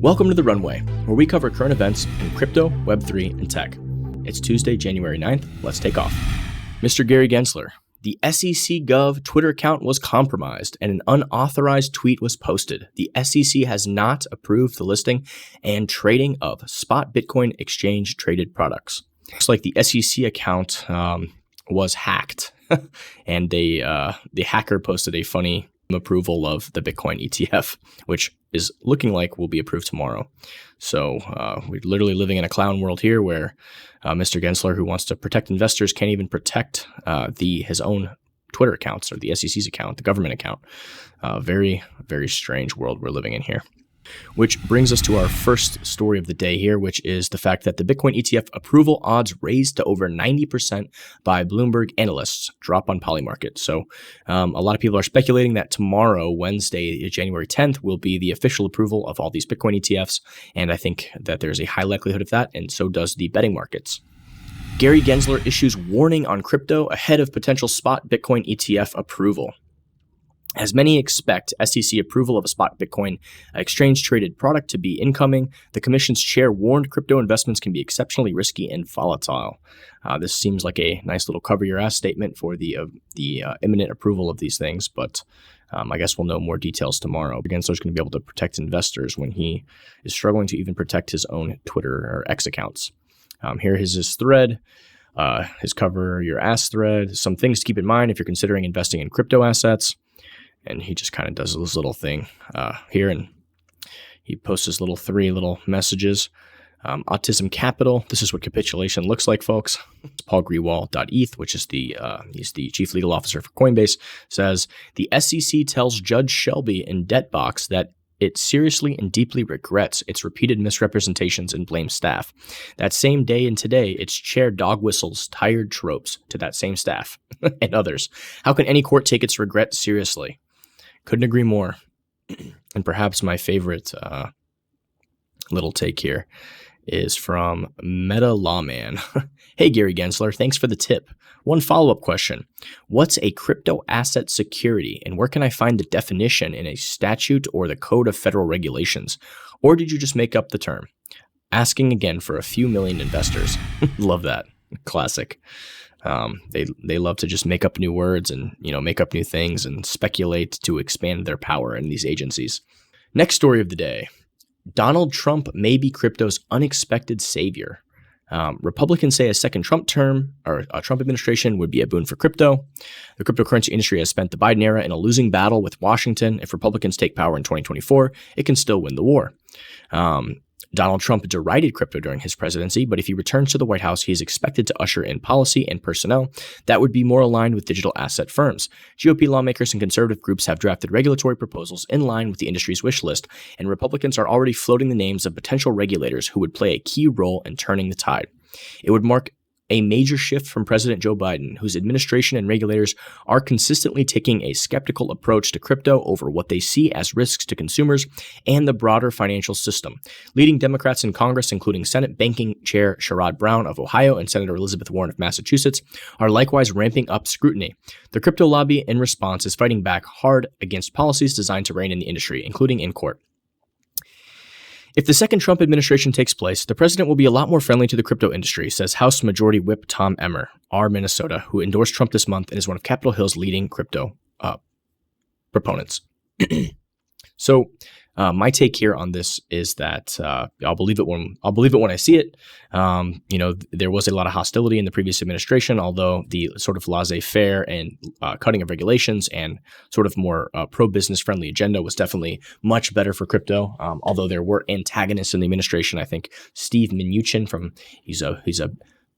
Welcome to the Runway, where we cover current events in crypto, Web3, and tech. It's Tuesday, January 9th. Let's take off. Mr. Gary Gensler, the SEC Gov Twitter account was compromised and an unauthorized tweet was posted. The SEC has not approved the listing and trading of spot Bitcoin exchange traded products. Looks like the SEC account was hacked, and the hacker posted a funny approval of the Bitcoin ETF, which is looking like will be approved tomorrow. So we're literally living in a clown world here where Mr. Gensler, who wants to protect investors, can't even protect his own Twitter accounts or the SEC's account, the government account. Very, very strange world we're living in here. Which brings us to our first story of the day here, which is the fact that the Bitcoin ETF approval odds raised to over 90% by Bloomberg analysts drop on Polymarket. So a lot of people are speculating that tomorrow, Wednesday, January 10th, will be the official approval of all these Bitcoin ETFs. And I think that there's a high likelihood of that, and so does the betting markets. Gary Gensler issues warning on crypto ahead of potential spot Bitcoin ETF approval. As many expect SEC approval of a spot Bitcoin exchange-traded product to be incoming, the commission's chair warned crypto investments can be exceptionally risky and volatile. This seems like a nice little cover-your-ass statement for the imminent approval of these things, but I guess we'll know more details tomorrow. Gensler's going to be able to protect investors when he is struggling to even protect his own Twitter or X accounts. Here is his thread. His cover-your-ass thread. Some things to keep in mind if you're considering investing in crypto assets. And he just kind of does this little thing here, and he posts his three little messages. Autism Capital. This is what capitulation looks like, folks. Paul Grewal.eth, which is he's the chief legal officer for Coinbase, says the SEC tells Judge Shelby in Debtbox that it seriously and deeply regrets its repeated misrepresentations and blames staff. That same day and today, its chair dog whistles tired tropes to that same staff and others. How can any court take its regret seriously? Couldn't agree more. And perhaps my favorite little take here is from Meta Lawman. Hey, Gary Gensler, thanks for the tip. One follow-up question. What's a crypto asset security, and where can I find the definition in a statute or the Code of Federal Regulations? Or did you just make up the term? Asking again for a few million investors. Love that. Classic. They love to just make up new words and, make up new things and speculate to expand their power in these agencies. Next story of the day. Donald Trump may be crypto's unexpected savior. Republicans say a second Trump term or a Trump administration would be a boon for crypto. The cryptocurrency industry has spent the Biden era in a losing battle with Washington. If Republicans take power in 2024, it can still win the war. Donald Trump derided crypto during his presidency, but if he returns to the White House, he is expected to usher in policy and personnel that would be more aligned with digital asset firms. GOP lawmakers and conservative groups have drafted regulatory proposals in line with the industry's wish list, and Republicans are already floating the names of potential regulators who would play a key role in turning the tide. It would mark a major shift from President Joe Biden, whose administration and regulators are consistently taking a skeptical approach to crypto over what they see as risks to consumers and the broader financial system. Leading Democrats in Congress, including Senate Banking Chair Sherrod Brown of Ohio and Senator Elizabeth Warren of Massachusetts, are likewise ramping up scrutiny. The crypto lobby, in response, is fighting back hard against policies designed to rein in the industry, including in court. If the second Trump administration takes place, the president will be a lot more friendly to the crypto industry, says House Majority Whip Tom Emmer, R. Minnesota, who endorsed Trump this month and is one of Capitol Hill's leading crypto proponents. So my take here on this is that I'll believe it when I see it. There was a lot of hostility in the previous administration, although the sort of laissez-faire and cutting of regulations and sort of more pro-business friendly agenda was definitely much better for crypto. Although there were antagonists in the administration. I think Steve Mnuchin he's a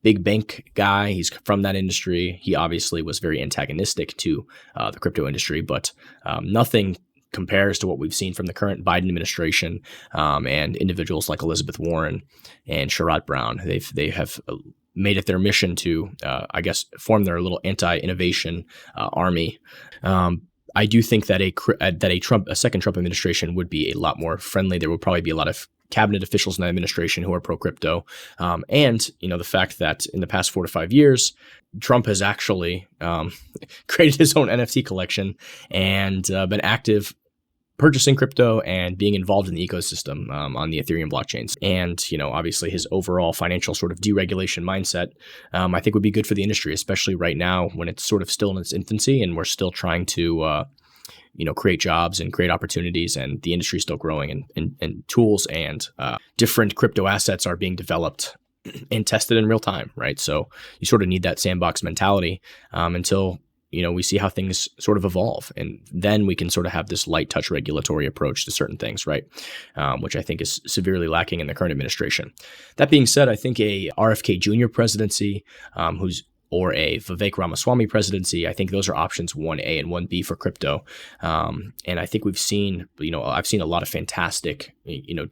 big bank guy. He's from that industry. He obviously was very antagonistic to the crypto industry, but nothing compares to what we've seen from the current Biden administration and individuals like Elizabeth Warren and Sherrod Brown. They have made it their mission to, form their little anti-innovation army. I do think that a second Trump administration would be a lot more friendly. There would probably be a lot of cabinet officials in that administration who are pro-crypto. And the fact that in the past 4 to 5 years, Trump has actually created his own NFT collection and been active purchasing crypto and being involved in the ecosystem on the Ethereum blockchains. And, obviously his overall financial sort of deregulation mindset, I think would be good for the industry, especially right now when it's sort of still in its infancy and we're still trying to, create jobs and create opportunities, and the industry is still growing, and tools and different crypto assets are being developed and tested in real time, right? So you sort of need that sandbox mentality until we see how things sort of evolve. And then we can sort of have this light touch regulatory approach to certain things, right? Which I think is severely lacking in the current administration. That being said, I think a RFK Jr. presidency, or a Vivek Ramaswamy presidency, I think those are options 1A and 1B for crypto. And I think we've seen, I've seen a lot of fantastic,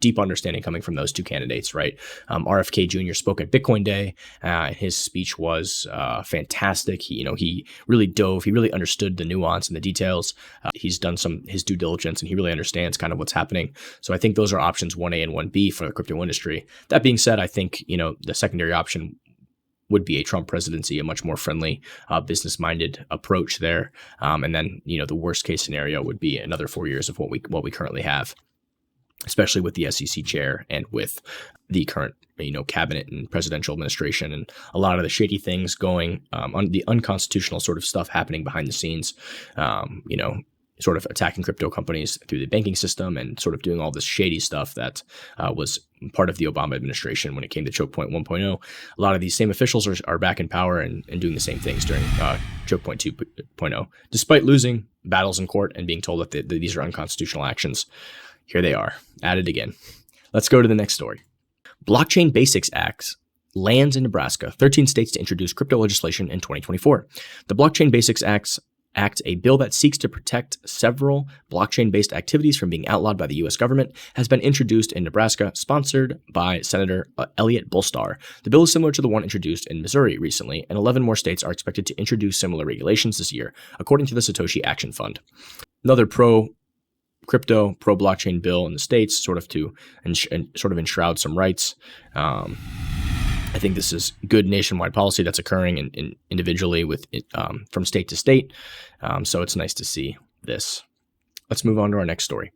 deep understanding coming from those two candidates, right? RFK Jr. spoke at Bitcoin Day. His speech was fantastic. He really dove, he really understood the nuance and the details. He's done his due diligence, and he really understands kind of what's happening. So I think those are options 1A and 1B for the crypto industry. That being said, I think, the secondary option would be a Trump presidency, a much more friendly, business-minded approach there. And then, the worst case scenario would be another 4 years of what we currently have, especially with the SEC chair and with the current, cabinet and presidential administration, and a lot of the shady things going on, the unconstitutional sort of stuff happening behind the scenes, sort of attacking crypto companies through the banking system and sort of doing all this shady stuff that was part of the Obama administration when it came to Choke Point 1.0. A lot of these same officials are back in power and doing the same things during Choke Point 2.0, despite losing battles in court and being told that these are unconstitutional actions. Here they are, at it again. Let's go to the next story. Blockchain Basics Act lands in Nebraska, 13 states to introduce crypto legislation in 2024. The Blockchain Basics Act, a bill that seeks to protect several blockchain-based activities from being outlawed by the U.S. government, has been introduced in Nebraska, sponsored by Senator Elliot Bolstar. The bill is similar to the one introduced in Missouri recently, and 11 more states are expected to introduce similar regulations this year, according to the Satoshi Action Fund. Another pro-crypto, pro-blockchain bill in the states, sort of to enshroud some rights. I think this is good nationwide policy that's occurring in individually with from state to state. So it's nice to see this. Let's move on to our next story.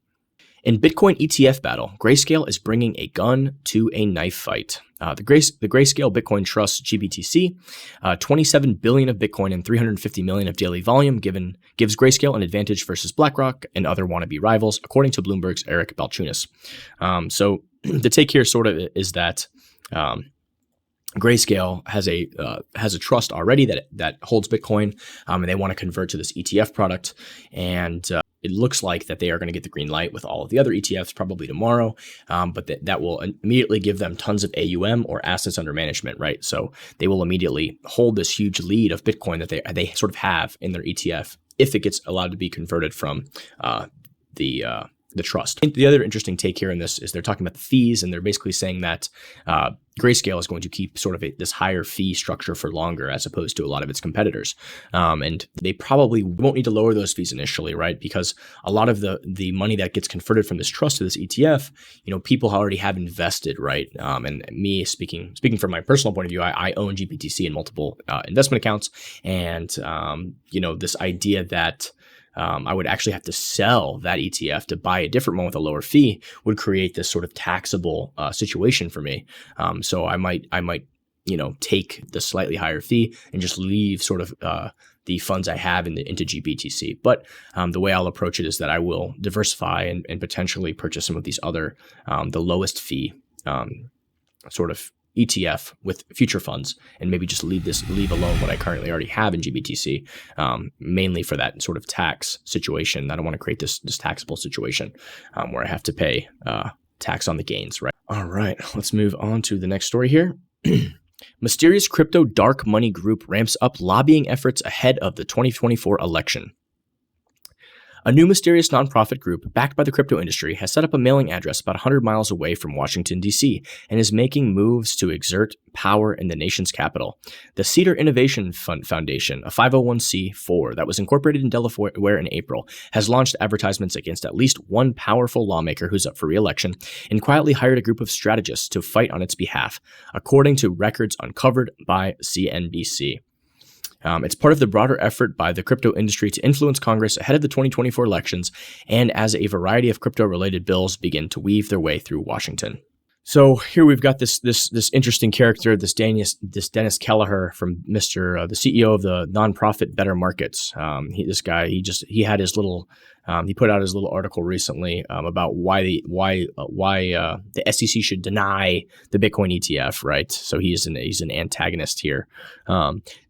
In Bitcoin ETF battle, Grayscale is bringing a gun to a knife fight. The Grayscale Bitcoin Trust GBTC, 27 billion of Bitcoin and 350 million of daily volume gives Grayscale an advantage versus BlackRock and other wannabe rivals, according to Bloomberg's Eric Balchunas. So the take here sort of is that Grayscale has a trust already that holds Bitcoin, and they want to convert to this ETF product. And it looks like that they are going to get the green light with all of the other ETFs probably tomorrow, but that will immediately give them tons of AUM, or assets under management, right? So they will immediately hold this huge lead of Bitcoin that they sort of have in their ETF if it gets allowed to be converted from the trust. I think the other interesting take here in this is they're talking about the fees, and they're basically saying that Grayscale is going to keep sort of this higher fee structure for longer as opposed to a lot of its competitors. And they probably won't need to lower those fees initially, right? Because a lot of the money that gets converted from this trust to this ETF, people already have invested, right? And me speaking from my personal point of view, I own GBTC in multiple investment accounts. And, this idea that I would actually have to sell that ETF to buy a different one with a lower fee would create this sort of taxable situation for me. So I might take the slightly higher fee and just leave sort of the funds I have into GBTC. But the way I'll approach it is that I will diversify and potentially purchase some of these other the lowest fee sort of ETF with future funds, and maybe just leave alone what I currently already have in GBTC, mainly for that sort of tax situation. I don't want to create this taxable situation where I have to pay tax on the gains, right? All right, let's move on to the next story here. Mysterious crypto dark money group ramps up lobbying efforts ahead of the 2024 election. A new mysterious nonprofit group backed by the crypto industry has set up a mailing address about 100 miles away from Washington, D.C., and is making moves to exert power in the nation's capital. The Cedar Innovation Foundation, a 501c4 that was incorporated in Delaware in April, has launched advertisements against at least one powerful lawmaker who's up for re-election, and quietly hired a group of strategists to fight on its behalf, according to records uncovered by CNBC. It's part of the broader effort by the crypto industry to influence Congress ahead of the 2024 elections, and as a variety of crypto-related bills begin to weave their way through Washington. So here we've got this interesting character, this Dennis Kelleher from the CEO of the nonprofit Better Markets. He had his little he put out his little article recently about why the SEC should deny the Bitcoin ETF, right? So he's an antagonist here.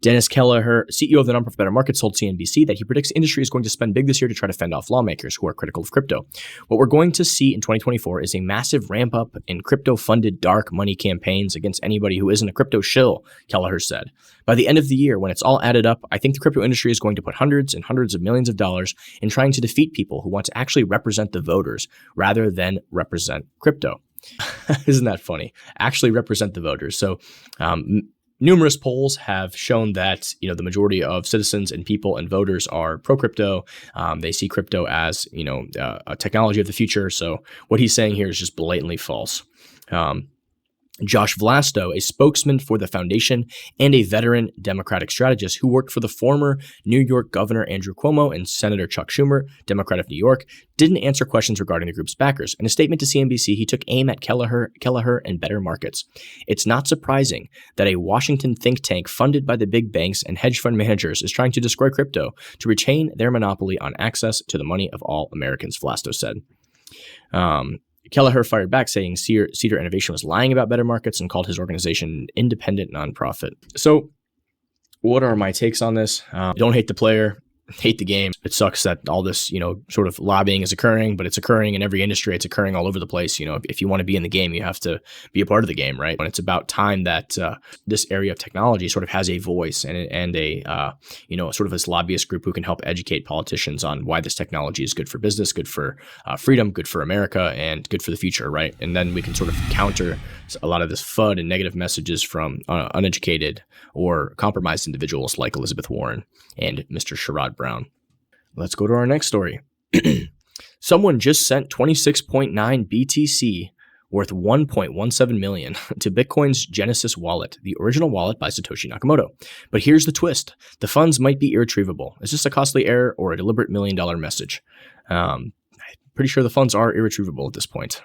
Dennis Kelleher, CEO of the nonprofit Better Markets, told CNBC that he predicts industry is going to spend big this year to try to fend off lawmakers who are critical of crypto. What we're going to see in 2024 is a massive ramp up in crypto-funded dark money campaigns against anybody who isn't a crypto shill, Kelleher said. By the end of the year, when it's all added up, I think the crypto industry is going to put hundreds and hundreds of millions of dollars in trying to defeat people who want to actually represent the voters rather than represent crypto. Isn't that funny? Actually represent the voters. So numerous polls have shown that the majority of citizens and people and voters are pro-crypto. They see crypto as a technology of the future. So what he's saying here is just blatantly false. Josh Vlasto, a spokesman for the foundation and a veteran Democratic strategist who worked for the former New York Governor Andrew Cuomo and Senator Chuck Schumer, Democrat of New York, didn't answer questions regarding the group's backers. In a statement to CNBC, he took aim at Kelleher and Better Markets. It's not surprising that a Washington think tank funded by the big banks and hedge fund managers is trying to destroy crypto to retain their monopoly on access to the money of all Americans, Vlasto said. Kelleher fired back, saying Cedar Innovation was lying about Better Markets and called his organization an independent nonprofit. So what are my takes on this? Don't hate the player, hate the game. It sucks that all this, sort of lobbying is occurring, but it's occurring in every industry. It's occurring all over the place. If you want to be in the game, you have to be a part of the game, right? And it's about time that this area of technology sort of has a voice and a sort of this lobbyist group who can help educate politicians on why this technology is good for business, good for freedom, good for America, and good for the future, right? And then we can sort of counter a lot of this FUD and negative messages from uneducated or compromised individuals like Elizabeth Warren and Mr. Sherrod Brown. Let's go to our next story. Someone just sent 26.9 BTC worth 1.17 million to Bitcoin's Genesis wallet, the original wallet by Satoshi Nakamoto. But here's the twist. The funds might be irretrievable. Is this a costly error or a deliberate $1 million message? I'm pretty sure the funds are irretrievable at this point.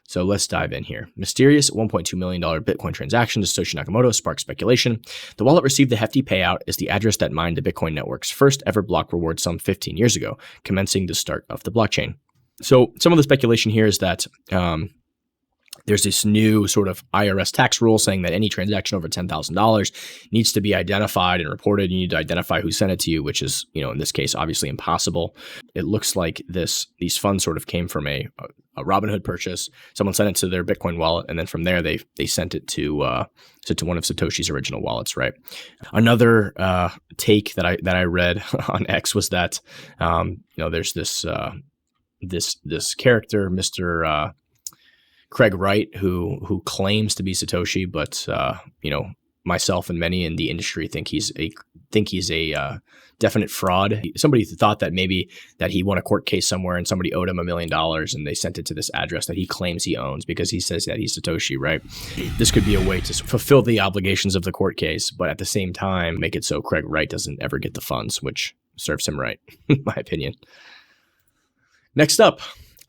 So let's dive in here. Mysterious $1.2 million Bitcoin transaction to Satoshi Nakamoto sparked speculation. The wallet received the hefty payout as the address that mined the Bitcoin network's first ever block reward some 15 years ago, commencing the start of the blockchain. So some of the speculation here is that there's this new sort of IRS tax rule saying that any transaction over $10,000 needs to be identified and reported. You need to identify who sent it to you, which is, in this case, obviously impossible. It looks like these funds sort of came from a Robinhood purchase. Someone sent it to their Bitcoin wallet, and then from there they sent it to one of Satoshi's original wallets, right? Another take that I read on X was that there's this character, Mr. Craig Wright, who claims to be Satoshi, but myself and many in the industry think he's a definite fraud. Somebody thought that maybe that he won a court case somewhere and somebody owed him $1 million and they sent it to this address that he claims he owns because he says that he's Satoshi, right? This could be a way to fulfill the obligations of the court case, but at the same time make it so Craig Wright doesn't ever get the funds, which serves him right, in my opinion. Next up,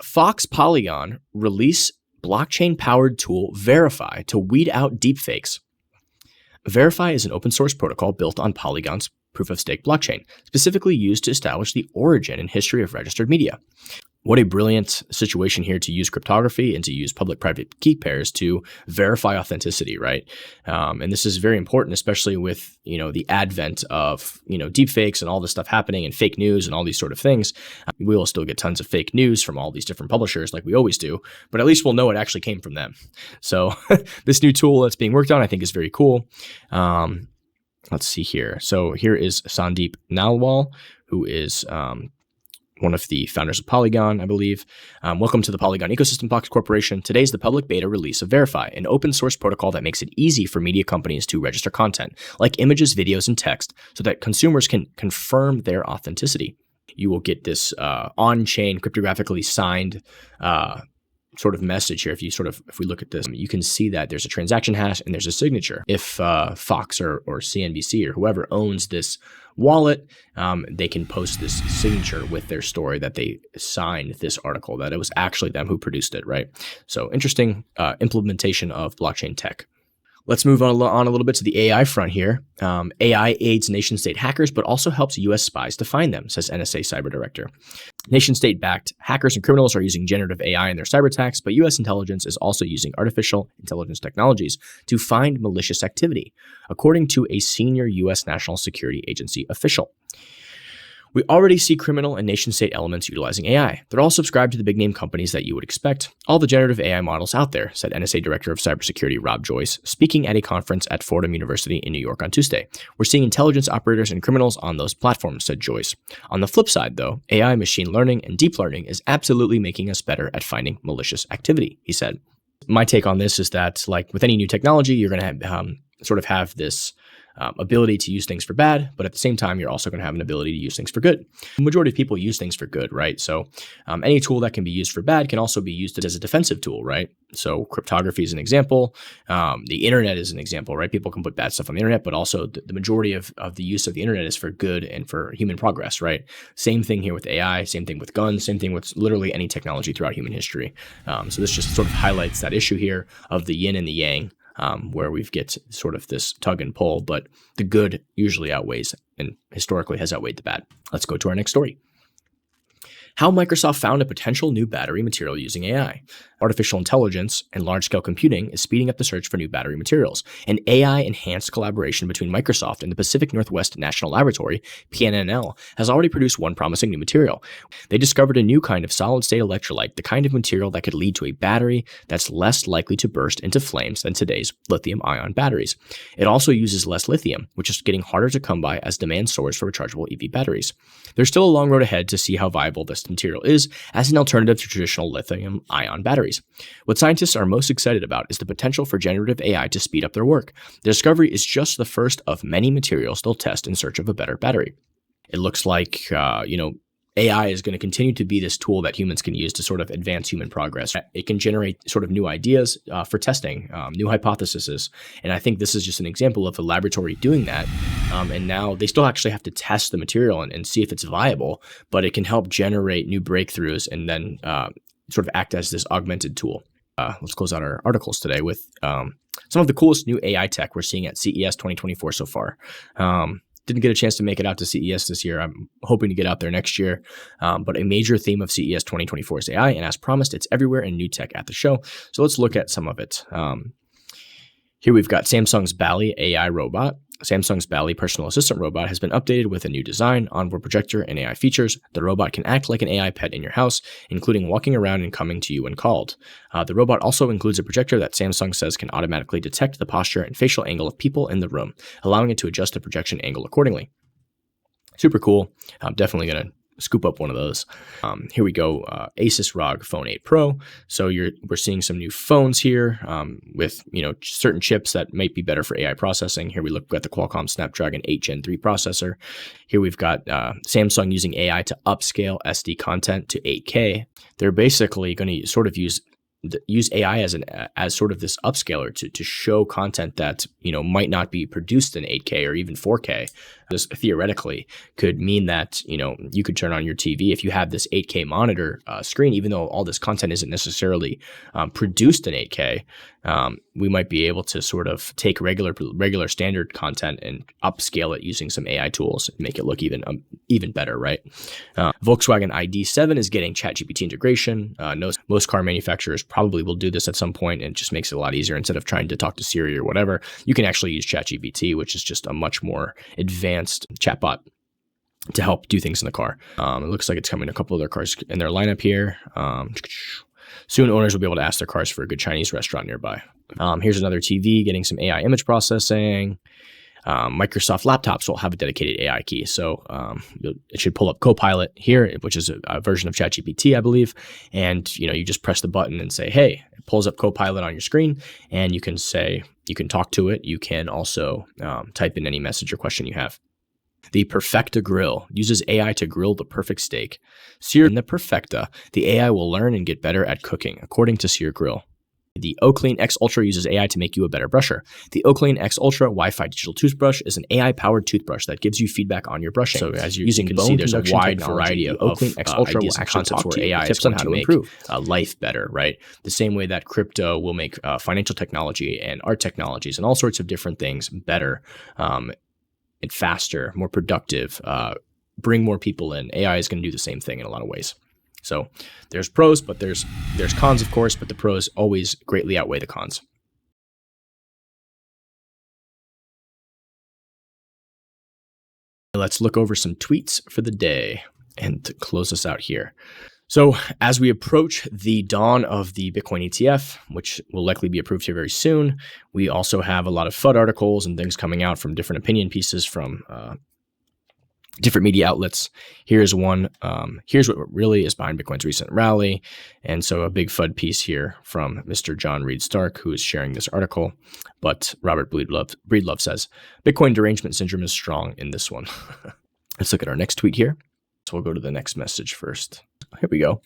Fox Polygon release blockchain-powered tool Verify to weed out deepfakes. Verify is an open-source protocol built on Polygon's proof-of-stake blockchain, specifically used to establish the origin and history of registered media. What a brilliant situation here to use cryptography and to use public-private key pairs to verify authenticity, right? And this is very important, especially with, the advent of, deepfakes and all this stuff happening and fake news and all these sort of things. We will still get tons of fake news from all these different publishers like we always do, but at least we'll know it actually came from them. So this new tool that's being worked on, I think is very cool. Let's see here. So here is Sandeep Nalwal, who is one of the founders of Polygon, I believe. Welcome to the Polygon Ecosystem Box Corporation. Today's the public beta release of Verify, an open source protocol that makes it easy for media companies to register content, like images, videos, and text, so that consumers can confirm their authenticity. You will get this on-chain cryptographically signed sort of message here. If we look at this, you can see that there's a transaction hash and there's a signature. If Fox or CNBC or whoever owns this wallet, they can post this signature with their story that they signed this article, that it was actually them who produced it, right? So interesting implementation of blockchain tech. Let's move on a little bit to the AI front here. AI aids nation-state hackers, but also helps U.S. spies to find them, says NSA cyber director. Nation-state-backed hackers and criminals are using generative AI in their cyber attacks, but U.S. intelligence is also using artificial intelligence technologies to find malicious activity, according to a senior U.S. National Security Agency official. We already see criminal and nation-state elements utilizing AI. They're all subscribed to the big-name companies that you would expect, all the generative AI models out there, said NSA Director of Cybersecurity Rob Joyce, speaking at a conference at Fordham University in New York on Tuesday. We're seeing intelligence operators and criminals on those platforms, said Joyce. On the flip side, though, AI, machine learning, and deep learning is absolutely making us better at finding malicious activity, he said. My take on this is that, like with any new technology, you're going to sort of have this ability to use things for bad, but at the same time, you're also going to have an ability to use things for good. The majority of people use things for good, right? So any tool that can be used for bad can also be used as a defensive tool, right? So cryptography is an example. The internet is an example, right? People can put bad stuff on the internet, but also the majority of the use of the internet is for good and for human progress, right? Same thing here with AI, same thing with guns, same thing with literally any technology throughout human history. So this just sort of highlights that issue here of the yin and the yang. Where we get sort of this tug and pull, but the good usually outweighs and historically has outweighed the bad. Let's go to our next story. How Microsoft found a potential new battery material using AI. Artificial intelligence and large-scale computing is speeding up the search for new battery materials. An AI-enhanced collaboration between Microsoft and the Pacific Northwest National Laboratory, PNNL, has already produced one promising new material. They discovered a new kind of solid-state electrolyte, the kind of material that could lead to a battery that's less likely to burst into flames than today's lithium-ion batteries. It also uses less lithium, which is getting harder to come by as demand soars for rechargeable EV batteries. There's still a long road ahead to see how viable this material is as an alternative to traditional lithium-ion batteries. What scientists are most excited about is the potential for generative AI to speed up their work. The discovery is just the first of many materials they'll test in search of a better battery. It looks like, AI is going to continue to be this tool that humans can use to sort of advance human progress. It can generate sort of new ideas for testing, new hypotheses. And I think this is just an example of a laboratory doing that. And now they still actually have to test the material and see if it's viable, but it can help generate new breakthroughs and then sort of act as this augmented tool. Let's close out our articles today with some of the coolest new AI tech we're seeing at CES 2024 so far. Didn't get a chance to make it out to CES this year. I'm hoping to get out there next year. But a major theme of CES 2024 is AI, and as promised, it's everywhere in new tech at the show. So let's look at some of it. Here we've got Samsung's Bally AI robot. Samsung's Bally personal assistant robot has been updated with a new design, onboard projector, and AI features. The robot can act like an AI pet in your house, including walking around and coming to you when called. The robot also includes a projector that Samsung says can automatically detect the posture and facial angle of people in the room, allowing it to adjust the projection angle accordingly. Super cool. I'm definitely going to scoop up one of those. Here we go. Asus ROG Phone 8 Pro. So we're seeing some new phones here with certain chips that might be better for AI processing. Here we look at the Qualcomm Snapdragon 8 Gen 3 processor. Here we've got Samsung using AI to upscale SD content to 8K. They're basically going to sort of use AI as sort of this upscaler to show content that might not be produced in 8K or even 4K. This theoretically could mean that you could turn on your TV if you have this 8K monitor screen, even though all this content isn't necessarily produced in 8K. We might be able to sort of take regular standard content and upscale it using some AI tools and make it look even better, right? Volkswagen ID.7 is getting ChatGPT integration. Most car manufacturers probably will do this at some point, and it just makes it a lot easier. Instead of trying to talk to Siri or whatever, you can actually use ChatGPT, which is just a much more advanced chatbot to help do things in the car. It looks like it's coming to a couple of their cars in their lineup here. Soon owners will be able to ask their cars for a good Chinese restaurant nearby. Here's another TV getting some AI image processing. Microsoft laptops will have a dedicated AI key. So it should pull up Copilot here, which is a version of ChatGPT, I believe. And you just press the button and say, hey, it pulls up Copilot on your screen, and you can talk to it. You can also type in any message or question you have. The Perfecta grill uses AI to grill the perfect steak. Sear in the Perfecta, the AI will learn and get better at cooking, according to Sear Grill. The Oaklean X Ultra uses AI to make you a better brusher. The Oaklean X Ultra Wi-Fi digital toothbrush is an AI-powered toothbrush that gives you feedback on your brushing. So as you can see, there's a wide variety of Oaklean X Ultra will actually talk to AI tips on how to improve life better, right? The same way that crypto will make financial technology and art technologies and all sorts of different things better and faster, more productive, bring more people in. AI is going to do the same thing in a lot of ways. So there's pros, but there's cons, of course, but the pros always greatly outweigh the cons. Let's look over some tweets for the day and to close us out here. So as we approach the dawn of the Bitcoin ETF, which will likely be approved here very soon, we also have a lot of FUD articles and things coming out from different opinion pieces from different media outlets. Here's one. Here's what really is behind Bitcoin's recent rally. And so a big FUD piece here from Mr. John Reed Stark, who is sharing this article. But Robert Breedlove says, Bitcoin derangement syndrome is strong in this one. Let's look at our next tweet here. So we'll go to the next message first. Here we go.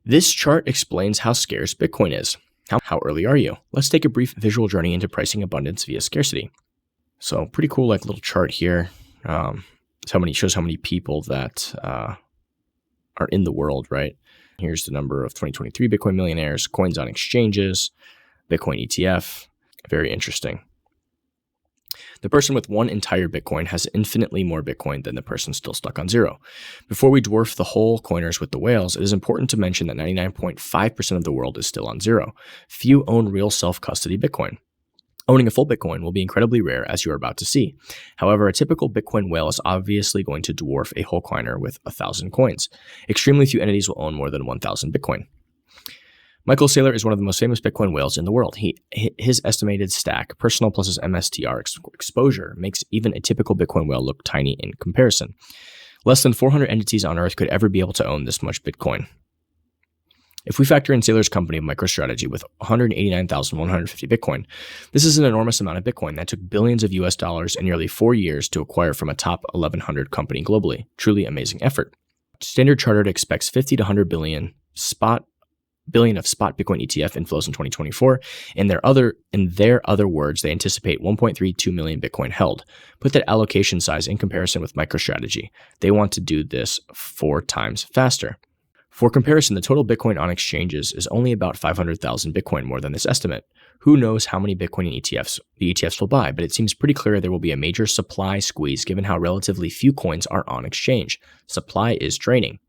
This chart explains how scarce Bitcoin is. How early are you? Let's take a brief visual journey into pricing abundance via scarcity. So pretty cool little chart here. Shows how many people that are in the world, right? Here's the number of 2023 Bitcoin millionaires, coins on exchanges, Bitcoin ETF. Very interesting. The person with one entire Bitcoin has infinitely more Bitcoin than the person still stuck on zero. Before we dwarf the whole coiners with the whales, it is important to mention that 99.5% of the world is still on zero. Few own real self-custody Bitcoin. Owning a full Bitcoin will be incredibly rare, as you are about to see. However, a typical Bitcoin whale is obviously going to dwarf a whole coiner with 1,000 coins. Extremely few entities will own more than 1,000 Bitcoin. Michael Saylor is one of the most famous Bitcoin whales in the world. His estimated stack, personal plus his MSTR exposure, makes even a typical Bitcoin whale look tiny in comparison. Less than 400 entities on Earth could ever be able to own this much Bitcoin. If we factor in Saylor's company of MicroStrategy with 189,150 Bitcoin, this is an enormous amount of Bitcoin that took billions of US dollars in nearly 4 years to acquire from a top 1,100 company globally. Truly amazing effort. Standard Chartered expects 50 to 100 billion of spot Bitcoin ETF inflows in 2024. In their other words, they anticipate 1.32 million Bitcoin held. Put that allocation size in comparison with MicroStrategy. They want to do this 4 times faster. For comparison, the total Bitcoin on exchanges is only about 500,000 Bitcoin more than this estimate. Who knows how many Bitcoin and the ETFs will buy, but it seems pretty clear there will be a major supply squeeze given how relatively few coins are on exchange. Supply is draining.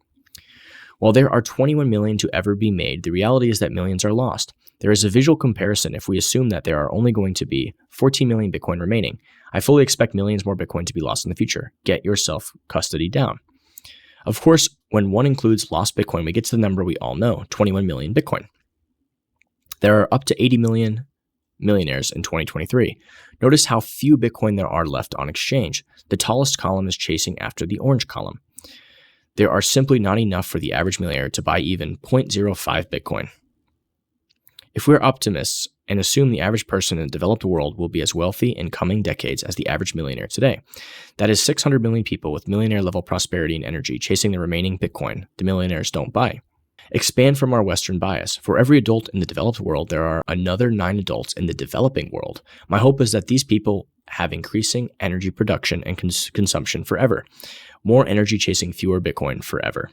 While there are 21 million to ever be made, the reality is that millions are lost. There is a visual comparison if we assume that there are only going to be 14 million Bitcoin remaining. I fully expect millions more Bitcoin to be lost in the future. Get your self-custody down. Of course, when one includes lost Bitcoin, we get to the number we all know, 21 million Bitcoin. There are up to 80 million millionaires in 2023. Notice how few Bitcoin there are left on exchange. The tallest column is chasing after the orange column. There are simply not enough for the average millionaire to buy even 0.05 Bitcoin. If we're optimists and assume the average person in the developed world will be as wealthy in coming decades as the average millionaire today, that is 600 million people with millionaire-level prosperity and energy chasing the remaining Bitcoin the millionaires don't buy. Expand from our Western bias. For every adult in the developed world, there are another 9 adults in the developing world. My hope is that these people have increasing energy production and consumption forever. More energy chasing fewer Bitcoin forever.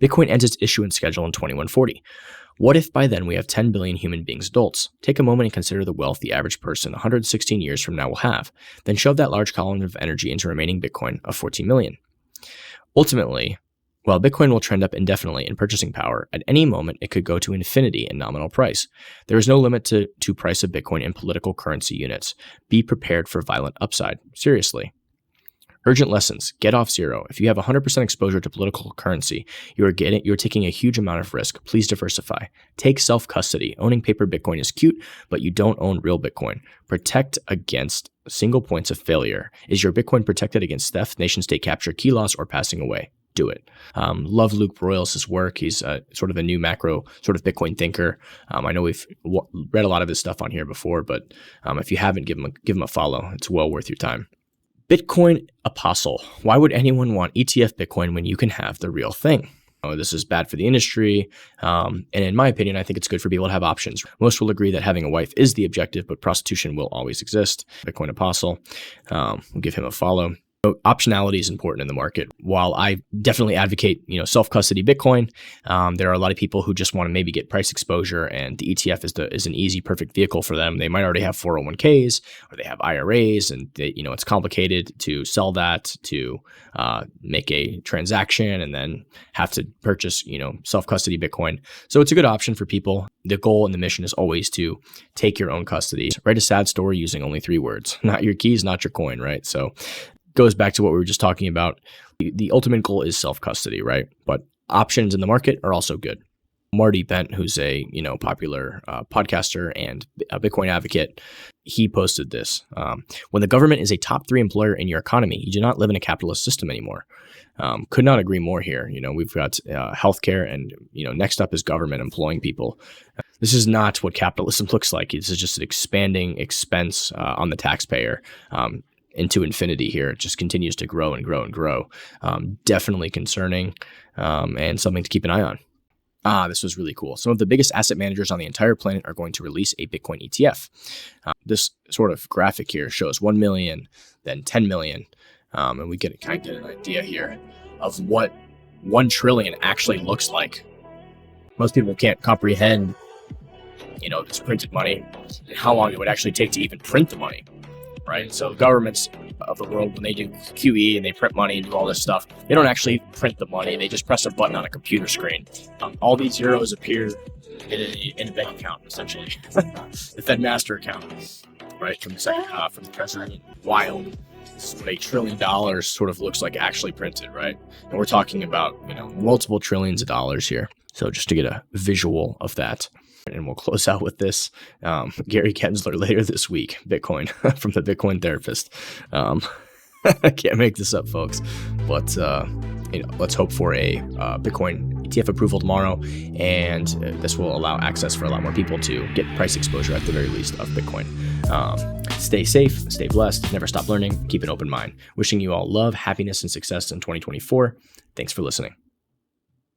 Bitcoin ends its issuance schedule in 2140. What if by then we have 10 billion human beings adults? Take a moment and consider the wealth the average person 116 years from now will have. Then shove that large column of energy into remaining Bitcoin of 14 million. Ultimately, while Bitcoin will trend up indefinitely in purchasing power, at any moment it could go to infinity in nominal price. There is no limit to price of Bitcoin in political currency units. Be prepared for violent upside. Seriously. Urgent lessons. Get off zero. If you have 100% exposure to political currency, you're taking a huge amount of risk. Please diversify. Take self-custody. Owning paper Bitcoin is cute, but you don't own real Bitcoin. Protect against single points of failure. Is your Bitcoin protected against theft, nation-state capture, key loss, or passing away? Do it. Love Luke Broyles' work. He's sort of a new macro sort of Bitcoin thinker. I know we've read a lot of his stuff on here before, but if you haven't, give him a follow. It's well worth your time. Bitcoin apostle. Why would anyone want ETF Bitcoin when you can have the real thing? This is bad for the industry. And in my opinion, I think it's good for people to have options. Most will agree that having a wife is the objective, but prostitution will always exist. Bitcoin apostle. We'll give him a follow. Optionality is important in the market. While I definitely advocate, self-custody Bitcoin, there are a lot of people who just want to maybe get price exposure, and the ETF is an easy, perfect vehicle for them. They might already have 401ks or they have IRAs, and it's complicated to sell that, to make a transaction, and then have to purchase, self-custody Bitcoin. So it's a good option for people. The goal and the mission is always to take your own custody. Write a sad story using only 3 words: not your keys, not your coin, right? So goes back to what we were just talking about. The ultimate goal is self-custody, right? But options in the market are also good. Marty Bent, who's a popular podcaster and a Bitcoin advocate, he posted this. When the government is a top 3 employer in your economy, you do not live in a capitalist system anymore. Could not agree more here. We've got healthcare, and next up is government employing people. This is not what capitalism looks like. This is just an expanding expense on the taxpayer. Into infinity here. It just continues to grow and grow and grow. Definitely concerning, and something to keep an eye on. This was really cool. Some of the biggest asset managers on the entire planet are going to release a Bitcoin ETF. This sort of graphic here shows 1 million, then 10 million. And we get kind of get an idea here of what 1 trillion actually looks like. Most people can't comprehend, this printed money and how long it would actually take to even print the money. Right. So governments of the world, when they do QE and they print money and do all this stuff, they don't actually print the money. They just press a button on a computer screen. All these zeros appear in a bank account, essentially, the Fed master account, right? From the president. Wild. This is what $1 trillion sort of looks like actually printed, right? And we're talking about, multiple trillions of dollars here. So just to get a visual of that. And we'll close out with this. Gary Gensler later this week, Bitcoin from the Bitcoin Therapist. I can't make this up, folks. But let's hope for a Bitcoin ETF approval tomorrow, and this will allow access for a lot more people to get price exposure at the very least of Bitcoin. Stay safe, stay blessed, never stop learning, keep an open mind. Wishing you all love, happiness, and success in 2024. Thanks for listening.